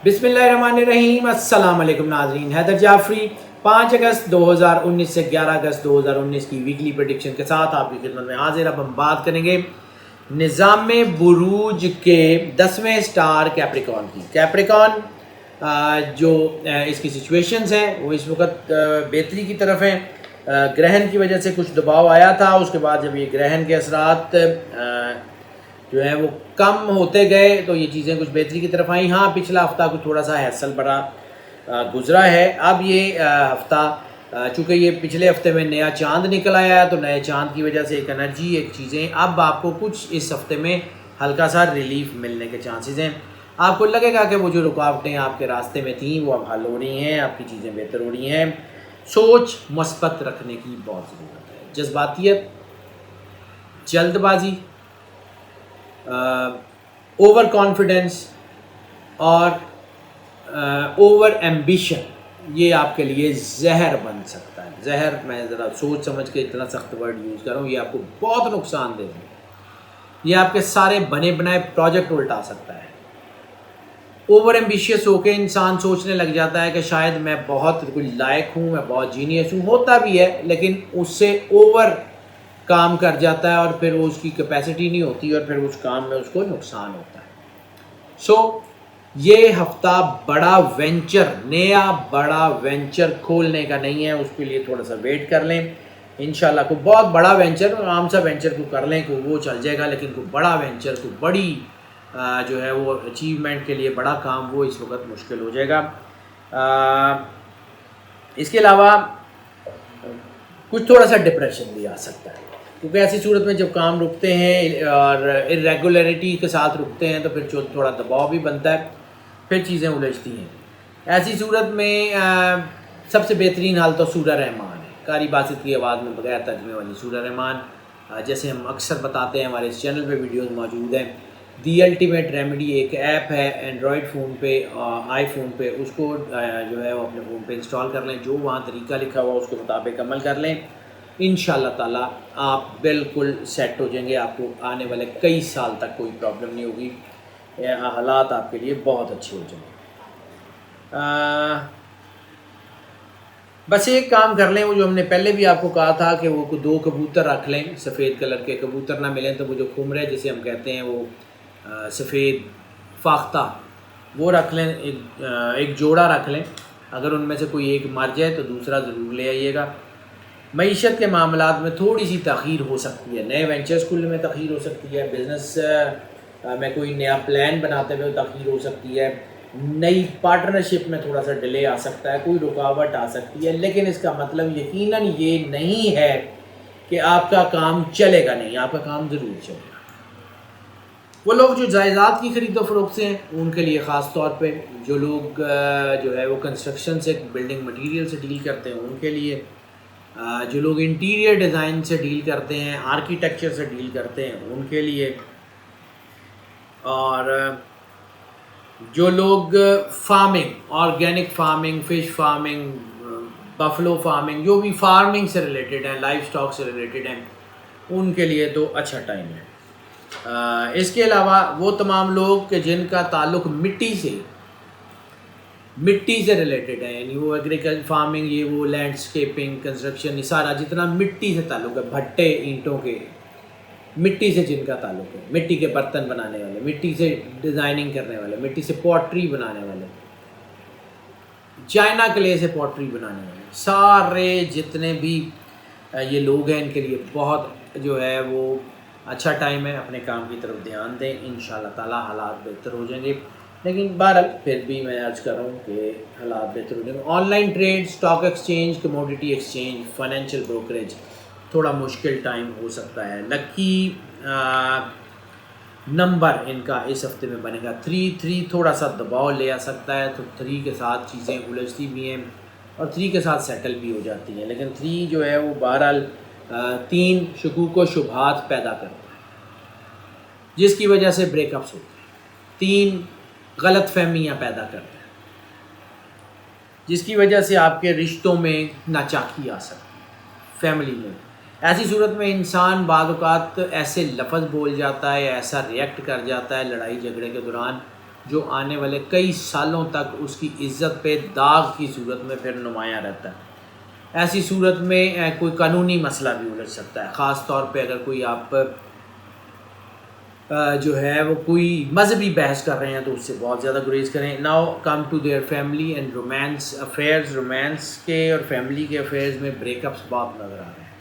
بسم اللہ الرحمن الرحیم۔ السلام علیکم ناظرین، حیدر جعفری 5 اگست 2019 سے 11 اگست 2019 کی ویکلی پریڈکشن کے ساتھ آپ کی خدمت میں حاضر۔ اب ہم بات کریں گے نظام بروج کے 10ویں سٹار کیپریکون کی۔ کیپریکون جو اس کی سچویشنز ہیں وہ اس وقت بہتری کی طرف ہیں۔ گرہن کی وجہ سے کچھ دباؤ آیا تھا، اس کے بعد جب یہ گرہن کے اثرات جو ہے وہ کم ہوتے گئے تو یہ چیزیں کچھ بہتری کی طرف آئیں۔ ہاں، پچھلا ہفتہ کچھ تھوڑا سا ہیسل بڑا گزرا ہے۔ اب یہ ہفتہ چونکہ یہ پچھلے ہفتے میں نیا چاند نکل آیا ہے تو نئے چاند کی وجہ سے ایک انرجی، ایک چیزیں اب آپ کو کچھ اس ہفتے میں ہلکا سا ریلیف ملنے کے چانسز ہیں۔ آپ کو لگے گا کہ وہ جو رکاوٹیں آپ کے راستے میں تھیں وہ اب حل ہو رہی ہیں، آپ کی چیزیں بہتر ہو رہی ہیں۔ سوچ مثبت رکھنے کی بہت ضرورت ہے۔ جذباتیت، جلد بازی، اوور کانفیڈنس اور اوور ایمبیشن یہ آپ کے لیے زہر بن سکتا ہے۔ زہر میں ذرا سوچ سمجھ کے اتنا سخت ورڈ یوز کر رہا ہوں، یہ آپ کو بہت نقصان دے گا۔ یہ آپ کے سارے بنے بنائے پروجیکٹ الٹا سکتا ہے۔ اوور ایمبیشیس ہو کے انسان سوچنے لگ جاتا ہے کہ شاید میں بہت کوئی لائق ہوں، میں بہت جینیس ہوں، ہوتا بھی ہے، لیکن اس سے اوور کام کر جاتا ہے اور پھر وہ اس کی کیپیسٹی نہیں ہوتی اور پھر اس کام میں اس کو نقصان ہوتا ہے۔ یہ ہفتہ بڑا وینچر، نیا بڑا وینچر کھولنے کا نہیں ہے، اس کے لیے تھوڑا سا ویٹ کر لیں۔ انشاءاللہ کوئی بہت بڑا وینچر، عام سا وینچر کو کر لیں، کوئی وہ چل جائے گا، لیکن کوئی بڑا وینچر، کوئی بڑی جو ہے وہ اچیومنٹ کے لیے بڑا کام، وہ اس وقت مشکل ہو جائے گا۔ اس کے علاوہ کچھ تھوڑا سا ڈپریشن بھی آ سکتا ہے، کیونکہ ایسی صورت میں جب کام رکتے ہیں اور ارریگولیرٹی کے ساتھ رکتے ہیں تو پھر تھوڑا دباؤ بھی بنتا ہے، پھر چیزیں الجھتی ہیں۔ ایسی صورت میں سب سے بہترین حال تو سورہ رحمان ہے، قاری باسط کی آواز میں بغیر ترجمے والی سورہ رحمان، جیسے ہم اکثر بتاتے ہیں، ہمارے اس چینل پہ ویڈیوز موجود ہیں۔ دی الٹیمیٹ ریمیڈی ایک ایپ ہے اینڈرائڈ فون پہ، آئی فون پہ، اس کو جو ہے وہ اپنے فون پہ انسٹال کر لیں، جو وہاں طریقہ لکھا ہوا اس کے مطابق عمل کر لیں، انشاءاللہ تعالیٰ آپ بالکل سیٹ ہو جائیں گے۔ آپ کو آنے والے کئی سال تک کوئی پرابلم نہیں ہوگی، حالات آپ کے لیے بہت اچھے ہو جائیں گے۔ بس ایک کام کر لیں، وہ جو ہم نے پہلے بھی آپ کو کہا تھا کہ وہ 2 کبوتر رکھ لیں، سفید کلر کے کبوتر نہ ملیں تو وہ جو کھمرے جسے ہم کہتے ہیں، وہ سفید فاختہ، وہ رکھ لیں، ایک جوڑا رکھ لیں۔ اگر ان میں سے کوئی ایک مر جائے تو دوسرا ضرور لے آئیے گا۔ معیشت کے معاملات میں تھوڑی سی تاخیر ہو سکتی ہے، نئے وینچرز کھلنے میں تاخیر ہو سکتی ہے، بزنس میں کوئی نیا پلان بناتے ہوئے تاخیر ہو سکتی ہے، نئی پارٹنرشپ میں تھوڑا سا ڈیلے آ سکتا ہے، کوئی رکاوٹ آ سکتی ہے، لیکن اس کا مطلب یقیناً یہ نہیں ہے کہ آپ کا کام چلے گا نہیں، آپ کا کام ضرور چلے گا۔ وہ لوگ جو جائیداد کی خرید و فروخت سے ہیں ان کے لیے خاص طور پہ، جو لوگ جو ہے وہ کنسٹرکشن سے، بلڈنگ مٹیریل سے ڈیل کرتے ہیں ان کے لیے، جو لوگ انٹیریئر ڈیزائن سے ڈیل کرتے ہیں، آرکیٹیکچر سے ڈیل کرتے ہیں ان کے لیے، اور جو لوگ farming, organic farming, fish farming, Buffalo farming, جو بھی فارمنگ سے ریلیٹڈ ہیں، لائف سٹاک سے ریلیٹڈ ہیں، ان کے لیے تو اچھا ٹائم ہے۔ اس کے علاوہ وہ تمام لوگ کہ جن کا تعلق مٹی سے ریلیٹڈ ہے، یعنی وہ ایگریکلچر، فارمنگ، یہ وہ لینڈسکیپنگ، کنسٹرکشن، یہ سارا جتنا مٹی سے تعلق ہے، بھٹے اینٹوں کے، مٹی سے جن کا تعلق ہے، مٹی کے برتن بنانے والے، مٹی سے ڈیزائننگ کرنے والے، مٹی سے پوٹری بنانے والے، چائنا کلے سے پوٹری بنانے والے، سارے جتنے بھی یہ لوگ ہیں ان کے لیے بہت جو ہے وہ اچھا ٹائم ہے۔ اپنے کام کی طرف دھیان دیں، انشاءاللہ تعالیٰ حالات بہتر ہو جائیں گے، لیکن بہرحال پھر بھی میں عرض کر رہا ہوں کہ حالات بہتر ہو جائیں گے۔ Online trade, stock exchange, commodity exchange, financial brokerage, تھوڑا مشکل ٹائم ہو سکتا ہے۔ لکی نمبر ان کا اس ہفتے میں بنے گا 3 تھوڑا سا دباؤ لے آ سکتا ہے، تو 3 کے ساتھ چیزیں الجھتی بھی ہیں اور 3 کے ساتھ سیٹل بھی ہو جاتی ہیں، لیکن 3 جو ہے وہ بہرحال 3 شکوک و شبہات پیدا کرتا ہے جس کی وجہ سے بریک اپس ہوتے ہیں، 3 غلط فہمیاں پیدا کرتے ہیں جس کی وجہ سے آپ کے رشتوں میں ناچاکی آ سکتی ہے، فیملی میں۔ ایسی صورت میں انسان بعض اوقات ایسے لفظ بول جاتا ہے، ایسا ریئیکٹ کر جاتا ہے لڑائی جھگڑے کے دوران، جو آنے والے کئی سالوں تک اس کی عزت پہ داغ کی صورت میں پھر نمایاں رہتا ہے۔ ایسی صورت میں کوئی قانونی مسئلہ بھی الجھ سکتا ہے، خاص طور پہ اگر کوئی آپ جو ہے وہ کوئی مذہبی بحث کر رہے ہیں تو اس سے بہت زیادہ گریز کریں۔ Now come to their family and romance affairs, romance کے اور فیملی کے افیئرز میں بریک اپس بہت نظر آ رہے ہیں،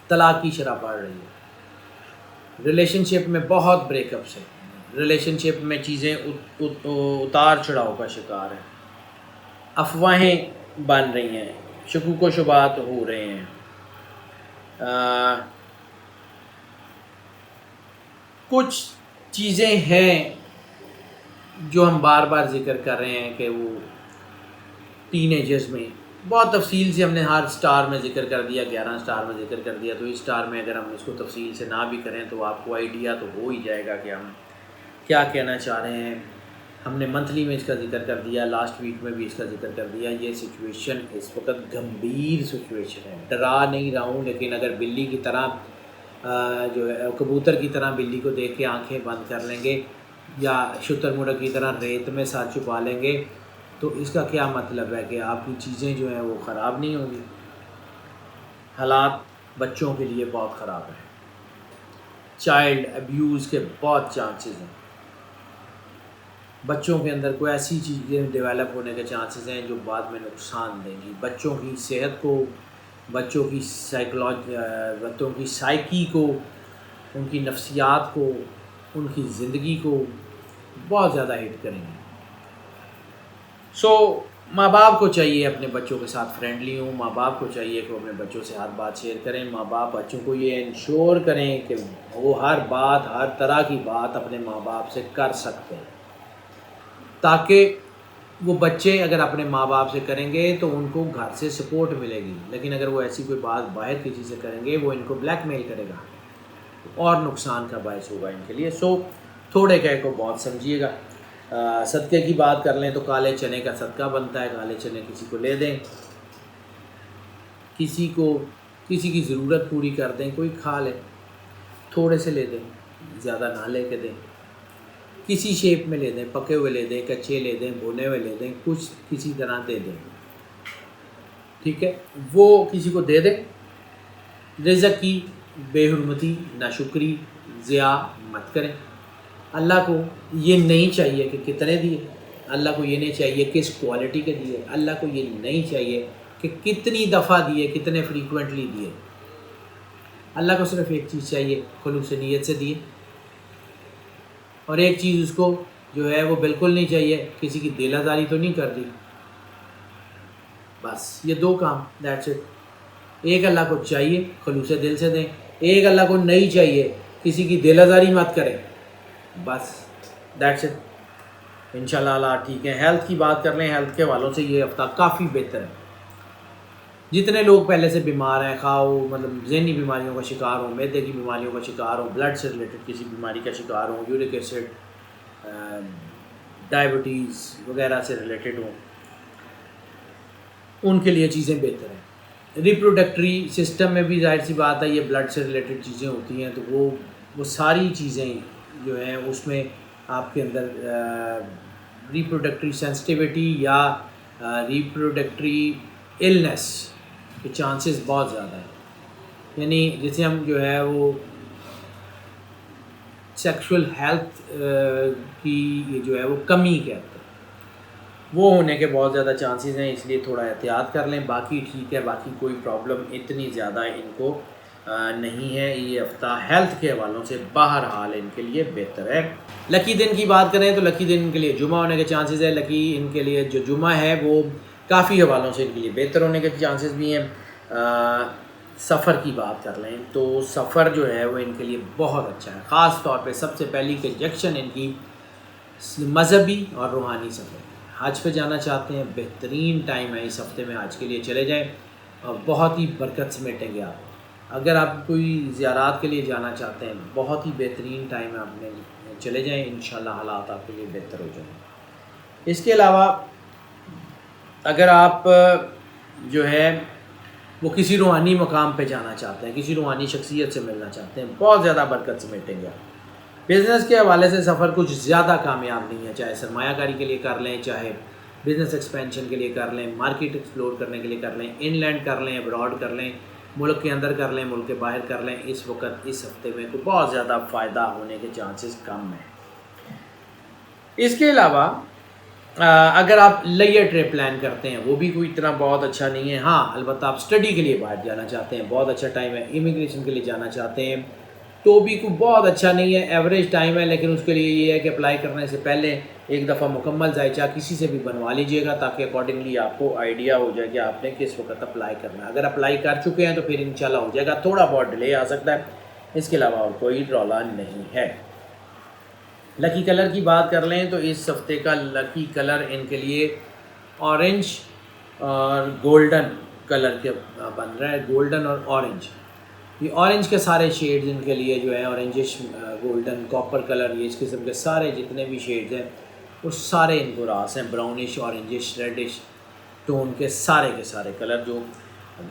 طلاق کی شرح بڑھ رہی ہے، ریلیشن شپ میں بہت بریک اپس ہیں، ریلیشن شپ میں چیزیں اتار چڑھاؤ کا شکار ہیں، افواہیں بن رہی ہیں، شکوک و شبہات ہو رہے ہیں، کچھ چیزیں ہیں جو ہم بار بار ذکر کر رہے ہیں کہ وہ ٹین ایجرز میں بہت تفصیل سے ہم نے ہر سٹار میں ذکر کر دیا، 11 سٹار میں ذکر کر دیا، تو اس سٹار میں اگر ہم اس کو تفصیل سے نہ بھی کریں تو آپ کو آئیڈیا تو ہو ہی جائے گا کہ ہم کیا کہنا چاہ رہے ہیں۔ ہم نے منتھلی میں اس کا ذکر کر دیا، لاسٹ ویک میں بھی اس کا ذکر کر دیا۔ یہ سچویشن اس وقت گمبھیر سچویشن ہے، ڈرا نہیں رہا ہوں، لیکن اگر بلی کی طرح جو ہے کبوتر کی طرح بلی کو دیکھ کے آنکھیں بند کر لیں گے یا شتر مرغ کی طرح ریت میں ساتھ چھپا لیں گے تو اس کا کیا مطلب ہے کہ آپ کی چیزیں جو ہیں وہ خراب نہیں ہوں گی۔ حالات بچوں کے لیے بہت خراب ہیں، چائلڈ ابیوز کے بہت چانسز ہیں، بچوں کے اندر کوئی ایسی چیزیں ڈیولپ ہونے کے چانسز ہیں جو بعد میں نقصان دیں گی، بچوں کی صحت کو، بچوں کی بچوں کی سائیکی کو، ان کی نفسیات کو، ان کی زندگی کو بہت زیادہ ہٹ کریں گے۔ ماں باپ کو چاہیے اپنے بچوں کے ساتھ فرینڈلی ہوں، ماں باپ کو چاہیے کہ وہ اپنے بچوں سے ہر بات شیئر کریں، ماں باپ بچوں کو یہ انشور کریں کہ وہ ہر بات، ہر طرح کی بات اپنے ماں باپ سے کر سکتے ہیں، تاکہ وہ بچے اگر اپنے ماں باپ سے کریں گے تو ان کو گھر سے سپورٹ ملے گی، لیکن اگر وہ ایسی کوئی بات باہر کسی سے کریں گے وہ ان کو بلیک میل کرے گا اور نقصان کا باعث ہوگا ان کے لیے۔ تھوڑے کہے کو بہت سمجھیے گا۔ صدقے کی بات کر لیں تو کالے چنے کا صدقہ بنتا ہے، کالے چنے کسی کو لے دیں، کسی کی ضرورت پوری کر دیں، کوئی کھا لے، تھوڑے سے لے دیں، زیادہ نہ لے کے دیں، کسی شیپ میں لے دیں، پکے ہوئے لے دیں، کچے لے دیں، بھنے ہوئے لے دیں، کچھ کسی طرح دے دیں، ٹھیک ہے، وہ کسی کو دے دیں۔ رزق کی بے حرمتی، ناشکری، ضیاع مت کریں۔ اللہ کو یہ نہیں چاہیے کہ کتنے دیے، اللہ کو یہ نہیں چاہیے کس کوالٹی کے دیے، اللہ کو یہ نہیں چاہیے کہ کتنی دفعہ دیے، کتنے فریکوینٹلی دیے۔ اللہ کو صرف ایک چیز چاہیے، خلوص نیت سے دیے، اور ایک چیز اس کو جو ہے وہ بالکل نہیں چاہیے، کسی کی دل آزاری تو نہیں کر دی، بس یہ دو کام، دیٹس اٹ۔ ایک اللہ کو چاہیے، خلوص دل سے دیں، ایک اللہ کو نہیں چاہیے، کسی کی دل آزاری مت کریں، بس دیٹس اٹ۔ انشاءاللہ اللہ ٹھیک ہے۔ ہیلتھ کی بات کر لیں، ہیلتھ کے حوالوں سے یہ ہفتہ کافی بہتر ہے۔ جتنے لوگ پہلے سے بیمار ہیں، خواہ وہ مطلب ذہنی بیماریوں کا شکار ہوں، معدے کی بیماریوں کا شکار ہوں، بلڈ سے ریلیٹڈ کسی بیماری کا شکار ہوں، یورک ایسڈ، ڈائبٹیز وغیرہ سے ریلیٹڈ ہوں، ان کے لیے چیزیں بہتر ہیں۔ ریپروڈکٹری سسٹم میں بھی ظاہر سی بات ہے یہ بلڈ سے ریلیٹڈ چیزیں ہوتی ہیں، تو وہ ساری چیزیں جو ہیں اس میں آپ کے اندر ریپروڈکٹری سینسٹیوٹی یا ریپروڈکٹری النس کے چانسز بہت زیادہ ہیں، یعنی جسے ہم جو ہے وہ سیکشول ہیلتھ کی جو ہے وہ کمی کہتے ہیں، وہ ہونے کے بہت زیادہ چانسز ہیں، اس لیے تھوڑا احتیاط کر لیں۔ باقی ٹھیک ہے، باقی کوئی پرابلم اتنی زیادہ ان کو نہیں ہے۔ یہ ہفتہ ہیلتھ کے حوالوں سے بہرحال ان کے لیے بہتر ہے۔ لکی دن کی بات کریں تو لکی دن ان کے لیے جمعہ ہونے کے چانسز ہے، لکی ان کے لیے جو جمعہ ہے وہ کافی حوالوں سے ان کے لیے بہتر ہونے کے چانسز بھی ہیں۔ سفر کی بات کر لیں تو سفر جو ہے وہ ان کے لیے بہت اچھا ہے، خاص طور پہ سب سے پہلی کنجکشن ان کی مذہبی اور روحانی سفر۔ حج پہ جانا چاہتے ہیں، بہترین ٹائم ہے اس ہفتے میں، حج کے لیے چلے جائیں اور بہت ہی برکت سمیٹیں گے آپ۔ اگر آپ کوئی زیارات کے لیے جانا چاہتے ہیں، بہت ہی بہترین ٹائم ہے، آپ نے چلے جائیں، انشاءاللہ حالات آپ کے لیے بہتر ہو جائیں گے۔ اس کے علاوہ اگر آپ جو ہے وہ کسی روحانی مقام پہ جانا چاہتے ہیں، کسی روحانی شخصیت سے ملنا چاہتے ہیں، بہت زیادہ برکت سمیٹیں گے آپ۔ بزنس کے حوالے سے سفر کچھ زیادہ کامیاب نہیں ہے، چاہے سرمایہ کاری کے لیے کر لیں، چاہے بزنس ایکسپینشن کے لیے کر لیں، مارکیٹ ایکسپلور کرنے کے لیے کر لیں، ان لینڈ کر لیں، ابراڈ کر لیں، ملک کے اندر کر لیں، ملک کے باہر کر لیں، اس وقت اس ہفتے میں تو بہت زیادہ فائدہ ہونے کے چانسز کم ہیں۔ اس کے علاوہ اگر آپ لیئر ٹرپ پلان کرتے ہیں وہ بھی کوئی اتنا بہت اچھا نہیں ہے۔ ہاں البتہ آپ اسٹڈی کے لیے باہر جانا چاہتے ہیں، بہت اچھا ٹائم ہے، امیگریشن کے لیے جانا چاہتے ہیں تو بھی کوئی بہت اچھا نہیں ہے، ایوریج ٹائم ہے، لیکن اس کے لیے یہ ہے کہ اپلائی کرنے سے پہلے ایک دفعہ مکمل ذائچہ کسی سے بھی بنوا لیجئے گا تاکہ اکارڈنگلی آپ کو آئیڈیا ہو جائے کہ آپ نے کس وقت اپلائی کرنا ہے۔ اگر اپلائی کر چکے ہیں تو پھر انشاءاللہ ہو جائے گا، تھوڑا بہت ڈیلے آ سکتا ہے، اس کے علاوہ اور کوئی رولا نہیں ہے۔ لکی کلر کی بات کر لیں تو اس ہفتے کا لکی کلر ان کے لیے اورنج اور گولڈن کلر کے بن رہا ہے، گولڈن اور اورنج۔ یہ اورنج کے سارے شیڈز ان کے لیے جو ہے اورنجش گولڈن کاپر کلر، یہ اس قسم کے سارے جتنے بھی شیڈز ہیں وہ سارے ان کو راس ہیں، براؤنش، اورنجش، ریڈش ٹون کے سارے کلر جو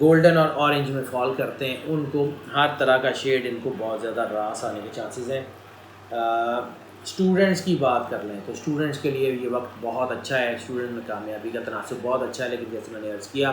گولڈن اور اورنج میں فال کرتے ہیں ان کو ہر طرح کا شیڈ ان کو بہت زیادہ راس آنے کے چانسز ہیں۔ اسٹوڈنٹس کی بات کر لیں تو اسٹوڈنٹس کے لیے یہ وقت بہت اچھا ہے، اسٹوڈنٹ میں کامیابی کا تناسب بہت اچھا ہے، لیکن جیسے میں نے عرض کیا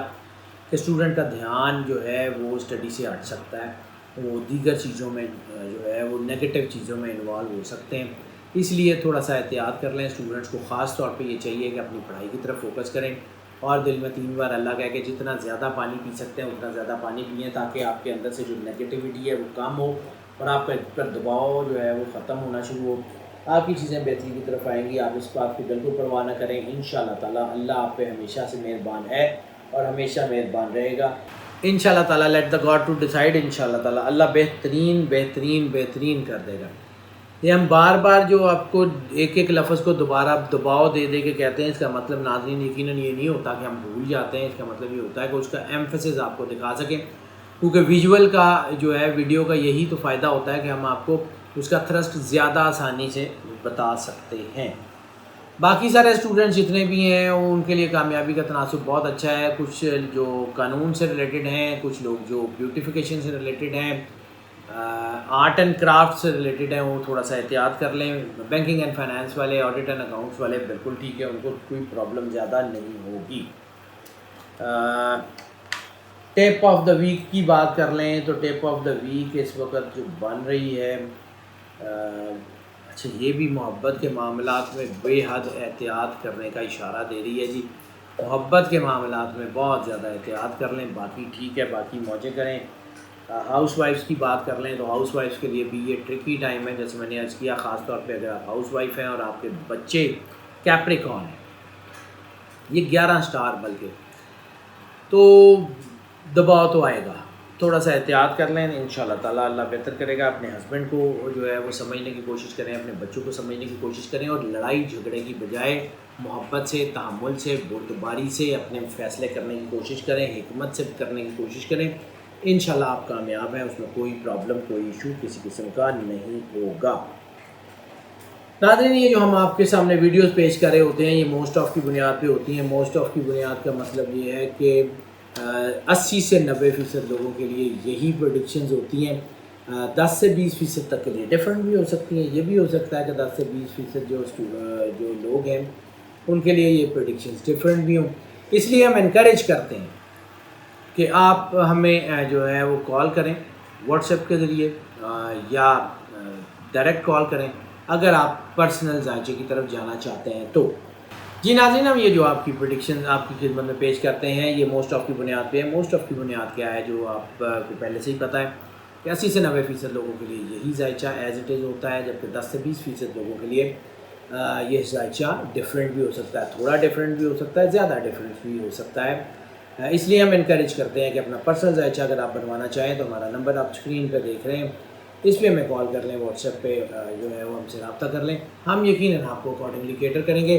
کہ اسٹوڈنٹ کا دھیان جو ہے وہ اسٹڈی سے ہٹ سکتا ہے، وہ دیگر چیزوں میں جو ہے وہ نیگیٹو چیزوں میں انوالو ہو سکتے ہیں، اس لیے تھوڑا سا احتیاط کر لیں۔ اسٹوڈنٹس کو خاص طور پہ یہ چاہیے کہ اپنی پڑھائی کی طرف فوکس کریں اور دل میں 3 بار اللہ کہہ کے جتنا زیادہ پانی پی سکتے ہیں اتنا زیادہ پانی پئیں تاکہ آپ کے اندر سے جو نیگیٹیوٹی ہے وہ کم ہو اور آپ پر دباؤ جو ہے وہ ختم ہونا شروع ہو، آپ کی چیزیں بہتری کی طرف آئیں گی۔ آپ اس بات کی بالکل پرواہ نہ کریں، انشاءاللہ تعالیٰ اللہ آپ پہ ہمیشہ سے مہربان ہے اور ہمیشہ مہربان رہے گا انشاءاللہ تعالیٰ۔ Let the God to decide, انشاءاللہ تعالیٰ اللہ بہترین کر دے گا۔ یہ ہم بار بار جو آپ کو ایک لفظ کو دوبارہ دباؤ دے دے کے کہتے ہیں، اس کا مطلب ناظرین یقیناً یہ نہیں ہوتا کہ ہم بھول جاتے ہیں، اس کا مطلب یہ ہوتا ہے کہ اس کا ایمفسس آپ کو دکھا سکیں، کیونکہ ویژول کا جو ہے ویڈیو کا یہی تو فائدہ ہوتا ہے کہ ہم آپ کو اس کا تھرسٹ زیادہ آسانی سے بتا سکتے ہیں۔ باقی سارے اسٹوڈنٹس جتنے بھی ہیں ان کے لیے کامیابی کا تناسب بہت اچھا ہے، کچھ جو قانون سے ریلیٹڈ ہیں، کچھ لوگ جو بیوٹیفیکیشن سے ریلیٹڈ ہیں، آرٹ اینڈ کرافٹ سے ریلیٹڈ ہیں، وہ تھوڑا سا احتیاط کر لیں۔ بینکنگ اینڈ فائنانس والے، آڈٹ اینڈ اکاؤنٹس والے بالکل ٹھیک ہے، ان کو کوئی پرابلم زیادہ نہیں ہوگی۔ ٹیپ آف دا ویک کی بات کر لیں تو ٹیپ آف دا ویک اس وقت جو بن رہی ہے، اچھا یہ بھی محبت کے معاملات میں بے حد احتیاط کرنے کا اشارہ دے رہی ہے جی، محبت کے معاملات میں بہت زیادہ احتیاط کر لیں، باقی ٹھیک ہے، باقی موجیں کریں۔ ہاؤس وائفس کی بات کر لیں تو ہاؤس وائفس کے لیے بھی یہ ٹرکی ٹائم ہے، جیسے میں نے عرض کیا، خاص طور پہ اگر آپ ہاؤس وائف ہیں اور آپ کے بچے کیپریکون ہیں، یہ 11 سٹار بلکہ، تو دباؤ تو آئے گا، تھوڑا سا احتیاط کر لیں، انشاءاللہ تعالیٰ اللہ بہتر کرے گا۔ اپنے ہسبینڈ کو جو ہے وہ سمجھنے کی کوشش کریں، اپنے بچوں کو سمجھنے کی کوشش کریں اور لڑائی جھگڑے کی بجائے محبت سے، تحمل سے، بردباری سے اپنے فیصلے کرنے کی کوشش کریں، حکمت سے کرنے کی کوشش کریں، انشاءاللہ آپ کامیاب ہیں، اس میں کوئی پرابلم، کوئی ایشو کسی قسم کا نہیں ہوگا۔ ناظرین یہ جو ہم آپ کے سامنے ویڈیوز پیش کر رہے ہوتے ہیں یہ موسٹ آف کی بنیاد پہ ہوتی ہیں۔ موسٹ آف کی بنیاد کا مطلب یہ ہے کہ 80 سے 90% لوگوں کے لیے یہی پریڈکشنز ہوتی ہیں، 10 سے 20% تک کے لیے ڈفرینٹ بھی ہو سکتی ہیں، یہ بھی ہو سکتا ہے کہ 10 سے 20% جو لوگ ہیں ان کے لیے یہ پریڈکشنز ڈفرینٹ بھی ہوں، اس لیے ہم انکریج کرتے ہیں کہ آپ ہمیں جو ہے وہ کال کریں واٹس ایپ کے ذریعے یا ڈائریکٹ کال کریں اگر آپ پرسنل ذائچے کی طرف جانا چاہتے ہیں تو۔ جی ناظرین، ہم یہ جو آپ کی پریڈکشن آپ کی خدمت میں پیش کرتے ہیں یہ موسٹ آف کی بنیاد پہ ہے۔ موسٹ آف کی بنیاد کیا ہے جو آپ کو پہلے سے ہی پتہ ہے کہ 80 سے 90% لوگوں کے لیے یہی ذائچہ ایز اٹ از ہوتا ہے، جبکہ 10 سے 20% لوگوں کے لیے یہ ذائچہ ڈفرینٹ بھی ہو سکتا ہے، تھوڑا ڈفرینٹ بھی ہو سکتا ہے، زیادہ ڈفرینٹ بھی ہو سکتا ہے۔ اس لیے ہم انکریج کرتے ہیں کہ اپنا پرسنل ذائچہ اگر آپ بنوانا چاہیں تو ہمارا نمبر آپ اسکرین پہ دیکھ رہے ہیں، اس پہ ہمیں کال کر لیں، واٹس ایپ پہ جو ہے وہ ہم سے رابطہ کر لیں، ہم یقیناً آپ کو اکارڈنگلی کیٹر کریں گے۔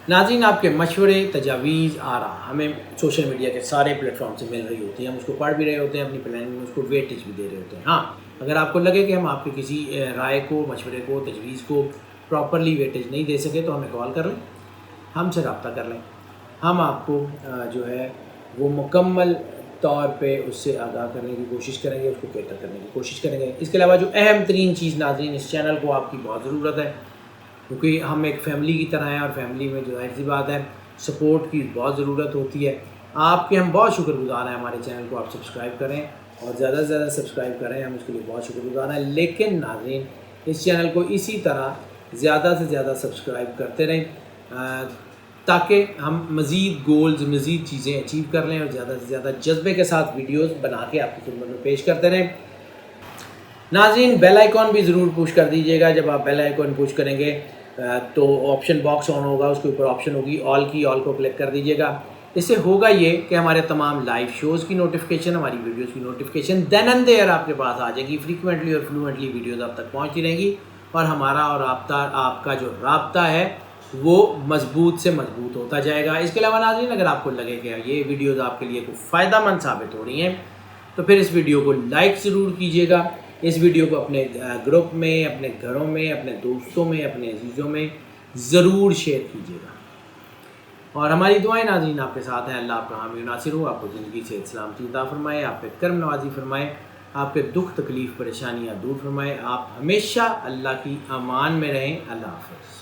ناظرین آپ کے مشورے، تجاویز، آراء ہمیں سوشل میڈیا کے سارے پلیٹ فارم سے مل رہی ہوتی ہیں، ہم اس کو پڑھ بھی رہے ہوتے ہیں، اپنی پلاننگ میں اس کو ویٹیج بھی دے رہے ہوتے ہیں۔ ہاں اگر آپ کو لگے کہ ہم آپ کے کسی رائے کو، مشورے کو، تجویز کو پراپرلی ویٹیج نہیں دے سکے تو ہمیں کال کر لیں، ہم سے رابطہ کر لیں، ہم آپ کو جو ہے وہ مکمل طور پہ اس سے آگاہ کرنے کی کوشش کریں گے، اس کو کیٹر کرنے کی کوشش کریں گے۔ اس کے علاوہ جو اہم ترین چیز ناظرین، اس چینل کو آپ کی بہت ضرورت ہے، کیونکہ ہم ایک فیملی کی طرح ہیں، اور فیملی میں جو ظاہر سی بات ہے سپورٹ کی بہت ضرورت ہوتی ہے۔ آپ کے ہم بہت شکر گزار ہیں، ہمارے چینل کو آپ سبسکرائب کریں اور زیادہ سے زیادہ سبسکرائب کریں، ہم اس کے لیے بہت شکر گزار ہیں۔ لیکن ناظرین اس چینل کو اسی طرح زیادہ سے زیادہ سبسکرائب کرتے رہیں تاکہ ہم مزید گولز، مزید چیزیں اچیو کر لیں اور زیادہ سے زیادہ جذبے کے ساتھ ویڈیوز بنا کے آپ کی خدمت میں پیش کرتے رہیں۔ ناظرین بیل آئیکن بھی ضرور پوش کر دیجیے گا۔ جب آپ بیل آئیکن پوش کریں گے تو آپشن باکس آن ہوگا، اس کے اوپر آپشن ہوگی آل کی، آل کو کلک کر دیجیے گا۔ اس سے ہوگا یہ کہ ہمارے تمام لائیو شوز کی نوٹیفیکیشن، ہماری ویڈیوز کی نوٹیفیکیشن دین اینڈ دیئر آپ کے پاس آ جائے گی، فریکوینٹلی اور فلوئنٹلی ویڈیوز آپ تک پہنچتی رہیں گی، اور ہمارا اور آپ کا جو رابطہ ہے وہ مضبوط سے مضبوط ہوتا جائے گا۔ اس کے علاوہ ناظرین اگر آپ کو لگے کہ یہ ویڈیوز آپ کے لیے کوئی فائدہ مند ثابت ہو رہی ہیں تو پھر اس ویڈیو کو لائک ضرور کیجیے گا، اس ویڈیو کو اپنے گروپ میں، اپنے گھروں میں، اپنے دوستوں میں، اپنے عزیزوں میں ضرور شیئر کیجیے گا، اور ہماری دعائیں ناظرین آپ کے ساتھ ہیں۔ اللہ آپ کا حامی و ناصر ہو، آپ کو زندگی سے سلامتی عطا فرمائے، آپ پہ کرم نوازی فرمائے، آپ کے دکھ تکلیف پریشانیاں دور فرمائے، آپ ہمیشہ اللہ کی امان میں رہیں۔ اللہ حافظ۔